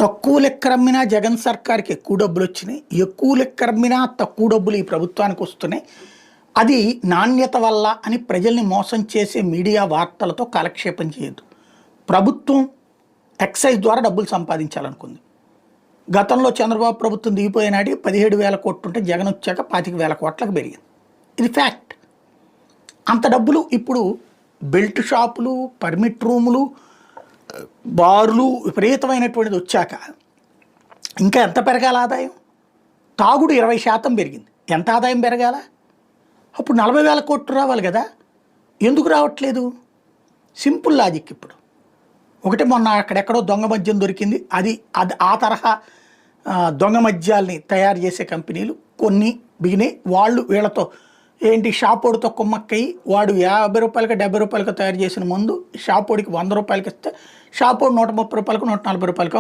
తక్కువ లెక్క అమ్మినా జగన్ సర్కార్కి ఎక్కువ డబ్బులు వచ్చినాయి. ఎక్కువ లెక్క అమ్మినా తక్కువ డబ్బులు ఈ ప్రభుత్వానికి వస్తున్నాయి. అది నాణ్యత వల్ల అని ప్రజల్ని మోసం చేసే మీడియా వార్తలతో కాలక్షేపం చేయొద్దు. ప్రభుత్వం ఎక్సైజ్ ద్వారా డబ్బులు సంపాదించాలనుకుంది. గతంలో చంద్రబాబు ప్రభుత్వం దిగిపోయినాటి 17,000 కోట్లు ఉంటే జగన్ వచ్చాక 25,000 కోట్లకు పెరిగింది. ఇది ఫ్యాక్ట్. అంత డబ్బులు ఇప్పుడు బెల్ట్ షాపులు, పర్మిట్ రూములు, బార్లు విపరీతమైనటువంటిది వచ్చాక ఇంకా ఎంత పెరగాల ఆదాయం? తాగుడు 20% పెరిగింది. ఎంత ఆదాయం పెరగాల? అప్పుడు 40,000 కోట్లు రావాలి కదా. ఎందుకు రావట్లేదు? Simple logic. ఇప్పుడు ఒకటి మొన్న అక్కడెక్కడో దొంగ మద్యం దొరికింది. అది ఆ తరహా దొంగ మద్యాల్ని తయారు చేసే కంపెనీలు కొన్ని బిగినాయి. వాళ్ళు వీళ్ళతో ఏంటి షాపోడితో కుమ్మక్కయి వాడు 50 రూపాయలకి 70 రూపాయలకి తయారు చేసిన మందు షాపోడికి 100 రూపాయలకి ఇస్తే షాపోడు 130 రూపాయలకు 140 రూపాయలకు